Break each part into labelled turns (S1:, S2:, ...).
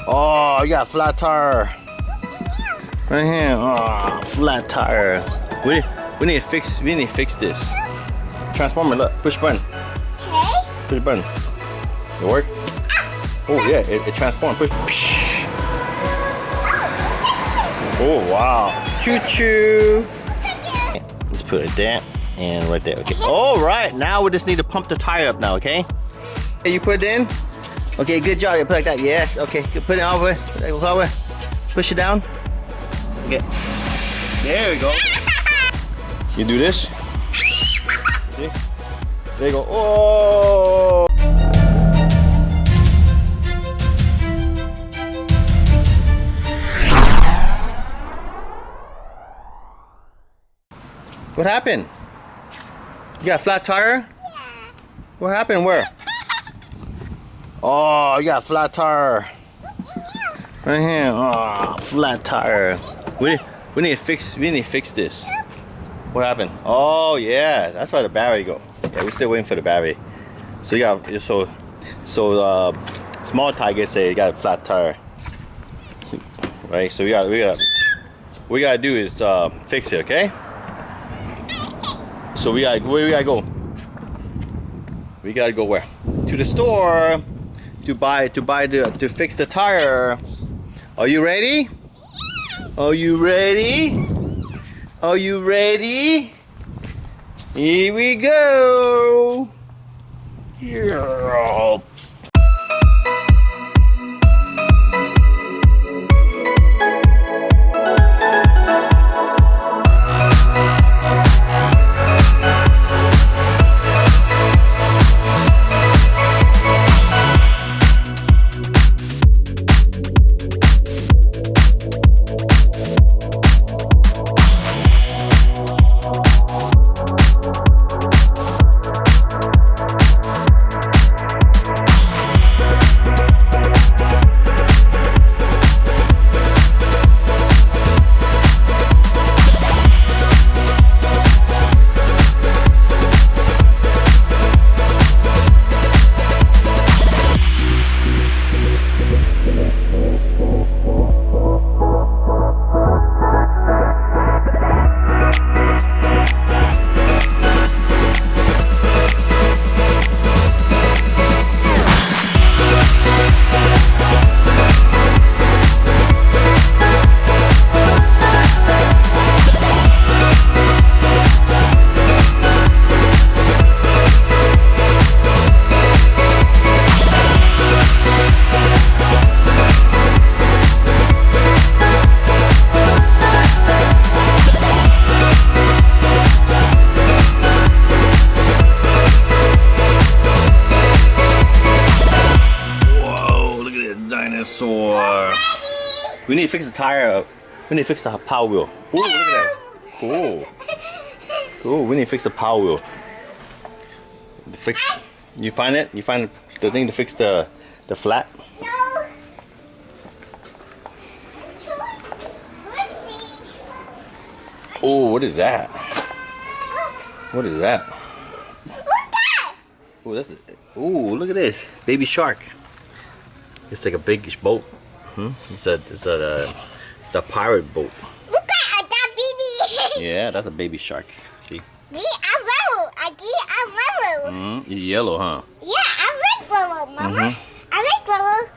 S1: Oh, you got a flat tire. Right here. Oh, flat tire. We need to fix this. Transformer, look, push button.
S2: Okay.
S1: Push button. It work? Oh yeah, it transformed. Push. Oh wow. Choo choo. Let's put it there and right there. Okay. All right. Now we just need to pump the tire up now. Okay. Hey, you put it in. Okay. Good job. You put it like that. Yes. Okay. Put it over. Push it down. Okay. There we go. You do this. See? There you go. Oh. What happened? You got a flat tire?
S2: Yeah.
S1: What happened? Where? Oh, you got a flat tire. Right here. Oh, flat tire. We need to fix this. What happened? Oh yeah, that's why the battery go. Yeah, we're still waiting for the battery. So you got small tiger say you got a flat tire. Right? So we gotta what we gotta do is fix it, okay? So where we gotta go? We gotta go where? To the store to fix the tire. Are you ready? Are you ready? Are you ready? Here we go. Yeah. Dinosaur. We need to fix the tire up. We need to fix the power wheel. Ooh, look at that. Cool. Cool. We need to fix the power wheel. You find it? You find the thing to fix the flat?
S2: No.
S1: Oh, what is that? What is that? Oh, that's. Oh, look at this, baby shark. It's like a big boat. It's the pirate boat.
S2: Look at that baby.
S1: Yeah, that's a baby shark. See?
S2: I yellow.
S1: Yellow, huh?
S2: Yeah, I red yellow, Mama. I red yellow.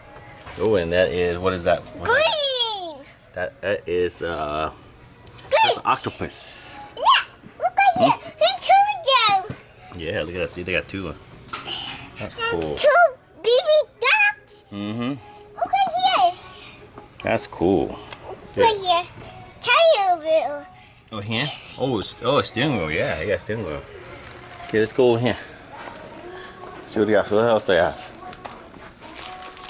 S1: Oh, and that is, what is that?
S2: Green.
S1: That is the that's an octopus.
S2: Yeah, look at here. Here's two of them.
S1: Yeah, look at that. See, they got two. That's cool.
S2: Two baby ducks.
S1: Mm-hmm.
S2: Look at here.
S1: That's cool.
S2: Look at here. Tire wheel.
S1: Oh, here? Oh, steering wheel. Yeah, I got a steering wheel. Okay, let's go over here. See what they got. What else they have?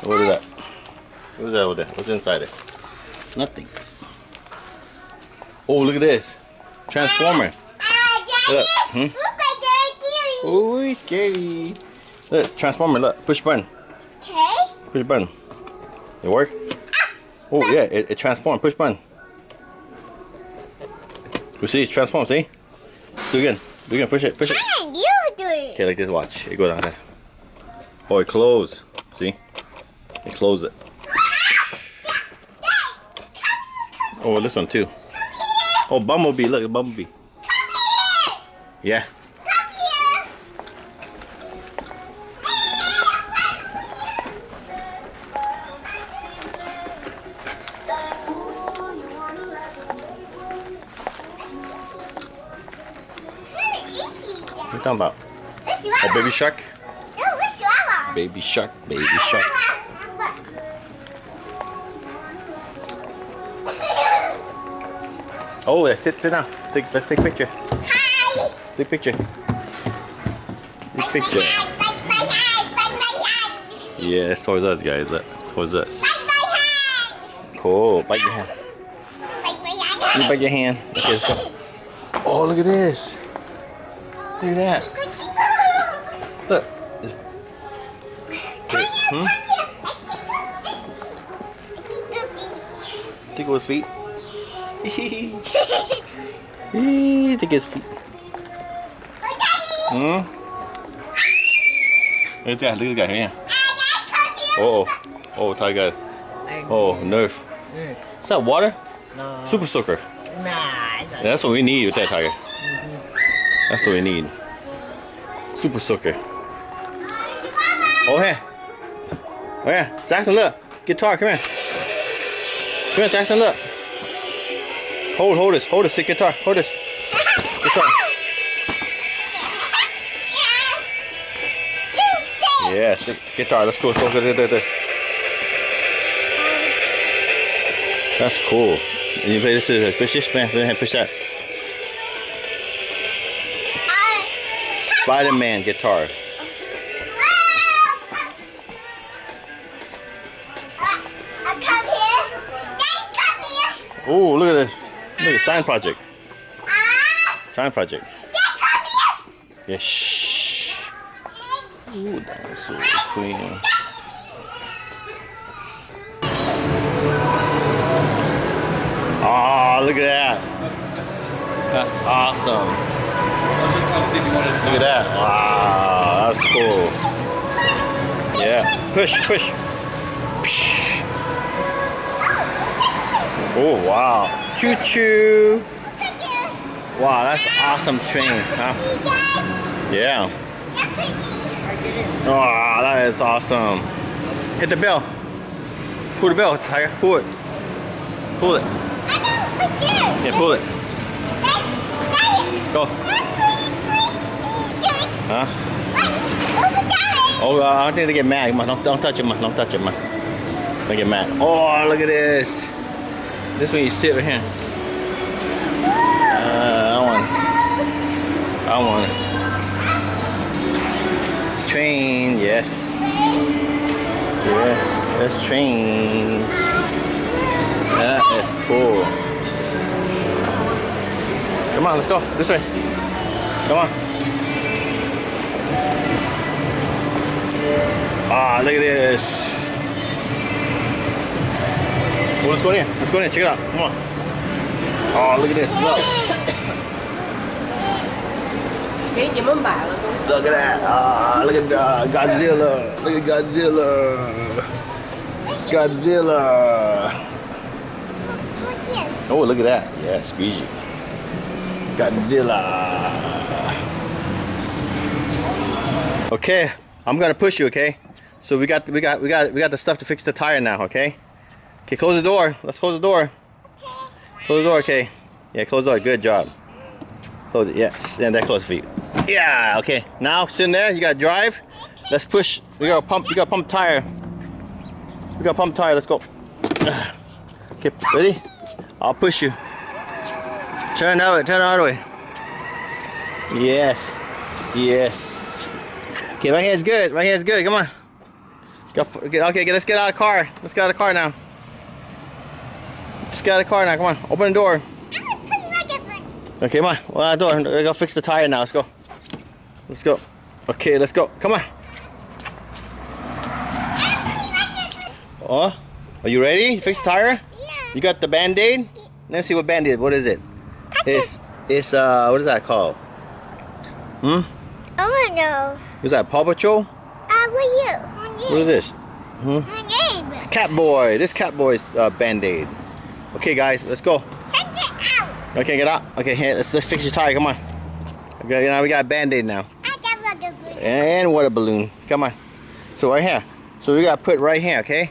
S1: What is that? What is that over there? What's inside it? Nothing. Oh, look at this. Transformer. Look.
S2: Look at that.
S1: Oh, he's scary. Look, transformer. Look, push button.
S2: Okay.
S1: Push button. It work? Oh yeah, it transformed. Push button. You see, it's transformed. See? Do it again. Do it again. Push it. Push it.
S2: Fine, you do it.
S1: Okay, like this. Watch. It go down there. Oh, it closed. See? It closed it. Oh, this one too. Oh, Bumblebee. Look, Bumblebee. Yeah. What are you talking about? Oh, baby shark? Baby shark, baby shark. Oh, yeah, sit down. Let's take a picture.
S2: Hi.
S1: Take a picture. Take a picture. Yeah, it's towards us, guys. Look, towards us. Cool. Bite your hand. You bite your hand. Okay, let's go. Oh, look at this. Look at that. Look. Hmm? Tickle his feet. Tickle his feet. Hmm? Look at that. Look at that guy. Yeah. Oh. Oh, tiger. Oh, Nerf. Is that water?
S3: No.
S1: Super soaker.
S3: Nah.
S1: Yeah, that's what we need with that tiger. That's what we need. Super soaker. Oh, here. Oh, yeah. Saxon, look. Guitar, come here. Come here, Saxon, look. Hold this. Hold this. Guitar. Hold this. Guitar. Yeah, guitar. Let's go. Let's go. This. That's cool. And you play this. Push this, man. Push that. Spider-Man guitar. Oh, look at this. Look at Sign Project. Sign Project. Yeah, shh. Ooh, that's so clean. Oh, look at that. That's awesome.
S4: I was just going to see if you wanted to.
S1: Look at that. Wow, that's cool. Yeah. Push. Oh, wow. Choo-choo. Wow, that's awesome train, huh? Yeah. Oh, that is awesome. Hit the bell. Pull the bell, Tiger. Pull it. Pull it. Yeah, pull it. Go. Huh? Oh, I don't think they get mad. Come on, don't touch it, man. Don't touch it, man. Don't get mad. Oh, look at this. This one you sit right here. I want it. Train, yes. Yeah, that's train. That is cool. Come on, let's go. This way. Come on. Ah, look at this. Well, let's go in. Let's go in. Check it out. Come on. Oh, look at this. Look at that. Ah, look at Godzilla. Look at Godzilla. Godzilla. Oh, look at that. Yeah, squeegee. Godzilla. Okay, I'm gonna push you. Okay, so we got the stuff to fix the tire now. Okay. Okay, close the door. Let's close the door. Close the door. Okay. Yeah, close the door. Good job. Close it. Yes, and that close feet. Yeah. Okay. Now sit in there. You gotta drive. Let's push. We gotta pump. You gotta pump tire. We gotta pump tire. Let's go. Okay, ready? I'll push you. Turn that way. Turn the other way. Yes. Yes. Okay, right here is good. Right here is good. Come on. Okay, let's get out of the car. Let's get out of the car now. Let's get out of the car now. Come on. Open the door. Okay, come on. Well, out the door. We're gonna fix the tire now. Let's go. Let's go. Okay, let's go. Come on. Oh, are you ready? You fix the tire?
S2: Yeah.
S1: You got the Band-Aid? Let's see what Band-Aid. What is it? It's what is that called?
S2: I don't know.
S1: Is that Paw Patrol?
S2: What
S1: What is this?
S2: My name.
S1: Catboy. This Catboy's Band-Aid. Okay, guys, let's go.
S2: Take it out.
S1: Okay, get out. Okay, here, let's fix your tire. Come on. Okay, now we got a Band-Aid now.
S2: I got water balloon.
S1: And water balloon. Come on. So right here. So we gotta put it right here, okay?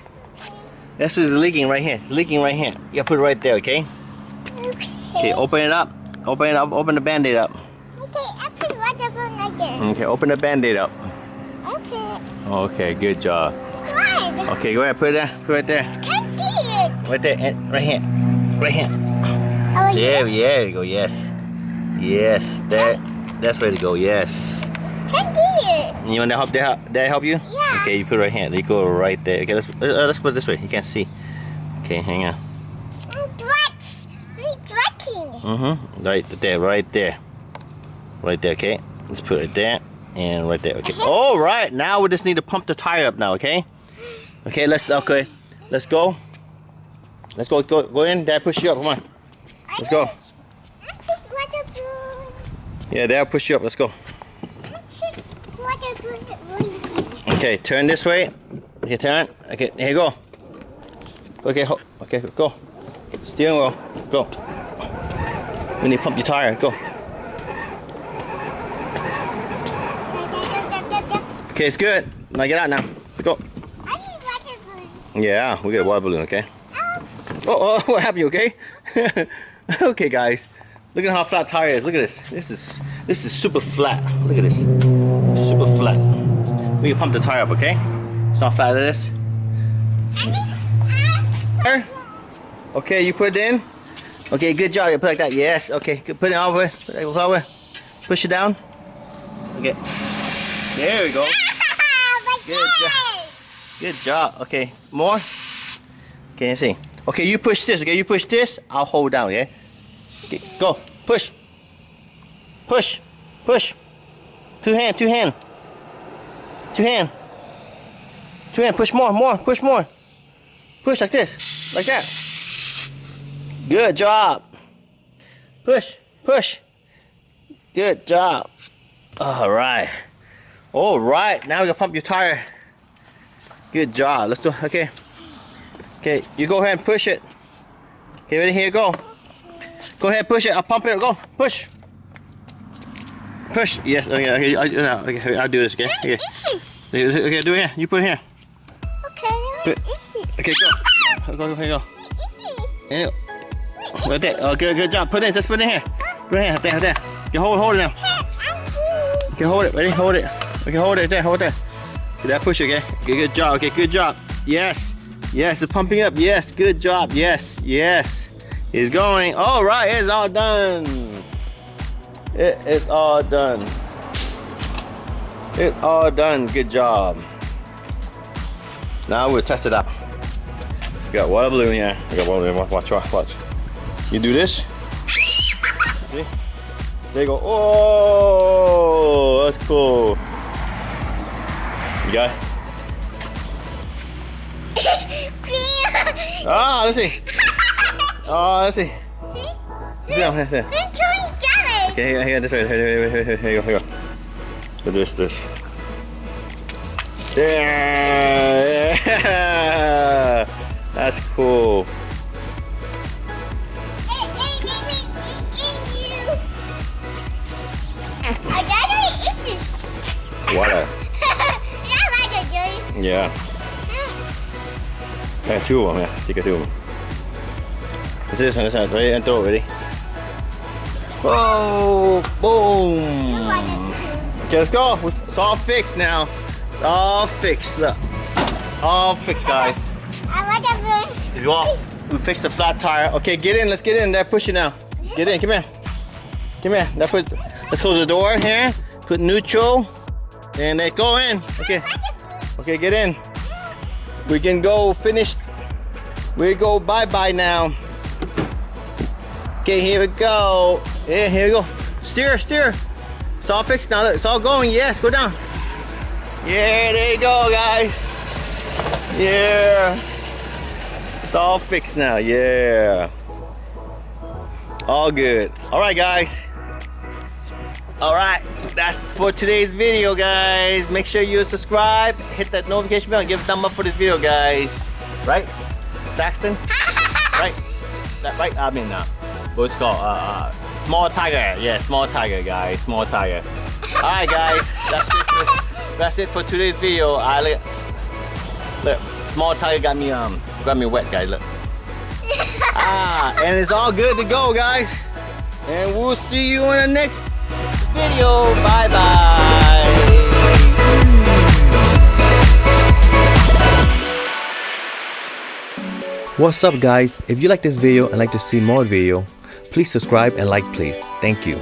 S1: This is leaking right here. It's leaking right here. You gotta put it right there, okay? Okay, open it up. Open it up. Open the Band-Aid up.
S2: Okay, I put water balloon right there.
S1: Okay, open the Band-Aid up.
S2: Okay.
S1: Okay, good job.
S2: Slide.
S1: Okay, go ahead, put it there. Put it right there.
S2: Can't see it.
S1: Right there. And right here. Right here.
S2: Oh,
S1: Yeah, there you go. Yes. Yes. That's where to go. Yes.
S2: Can't see it.
S1: You want to help? Dad help you?
S2: Yeah.
S1: Okay, you put it right here. You go right there. Okay, let's put it this way. You can't see. Okay, hang on.
S2: It's working.
S1: Mm-hmm. Right there. Right there. Right there. Okay. Let's put it there and right there. Okay. All right. Now we just need to pump the tire up now. Okay. Okay. Let's go. Let's go. Go in. Dad, push you up. Come on. Let's go.
S2: I put water balloon.
S1: Yeah, Dad, push you up. Let's go.
S2: Water balloon.
S1: Okay, turn this way. Okay, turn. Okay, here you go. Okay, okay, go. Steering wheel, go. We need to pump your tire. Go. Okay, it's good. Now get out now. Let's go.
S2: I need water balloon.
S1: Yeah, we got a water balloon. Okay. Oh, what happened? You okay? Okay, guys. Look at how flat tire is. Look at this. This is super flat. Look at this. Super flat. We can pump the tire up, okay? It's not flat as this. Okay, you put it in. Okay, good job. You put it like that. Yes. Okay, good. Put it over. Put it over. Push it down. Okay. There we go. Good job. Good job. Okay, more. Okay, let's see. Okay, you push this. Okay, you push this. I'll hold down. Okay. Okay, go. Push. Push. Push. Two hand. Two hand. Two hand. Two hand. Push more. More. Push more. Push like this. Like that. Good job. Push. Push. Good job. All right. All right. Now we gotta pump your tire. Good job. Let's do. Okay. Okay. You go ahead and push it. Okay. Ready? Here you go. Go ahead. Push it. I'll pump it. Go. Push. Push. Yes. Okay. Okay. Okay. I'll do this. Okay. Okay. Okay. Do it here. You put it here.
S2: Okay.
S1: Okay. Go. Go. Here you go. Here you go. Right there. Oh, good. Good job. Put it in. Just put it in here. Put it in. There. There. Okay. Hold it now. Okay. Hold it. Ready? Hold it. Okay. Hold it there. Hold it there. Okay, that push. Okay. Okay. Good job. Okay. Good job. Yes. Yes. It's pumping up. Yes. Good job. Yes. Yes. It's going. All right. It's all done. It is all done. It's all done. Good job. Now we'll test it out. We got water balloon here. We got water balloon. Watch. Watch. You do this. See? There you go. Oh, that's cool. You got it? Ah, let's see. Oh, let's see. Let's see. Okay, here, this way. Here you go. Do this. Yeah. That's cool. Water. Yeah. Yeah, two of them. Yeah, take two of them. This one. Ready? And throw it. Ready? Oh, boom. Okay, let's go. It's all fixed now. It's all fixed. Look. All fixed, guys. We fixed the flat tire. Okay, get in. Let's get in. There, push it now. Get in. Come here. Come here. Let's close the door here. Put neutral. And they go in. Okay. Okay, get in. We can go finish. We go bye-bye now. Okay, here we go. Yeah, here we go. Steer. It's all fixed now. Look, it's all going. Yes, go down. Yeah, there you go, guys. Yeah. It's all fixed now. Yeah. All good. All right, guys. All right, that's for today's video, guys. Make sure you subscribe, hit that notification bell, and give a thumb up for this video, guys. Right? Saxton? Right? that right? I mean, what's it called? Small tiger. Yeah, small tiger, guys. Small tiger. All right, guys. That's it for today's video. Look, small tiger got me wet, guys. Look. And it's all good to go, guys. And we'll see you in the next video. Bye bye. What's up, guys? If you like this video and like to see more video, please subscribe and like, please. Thank you.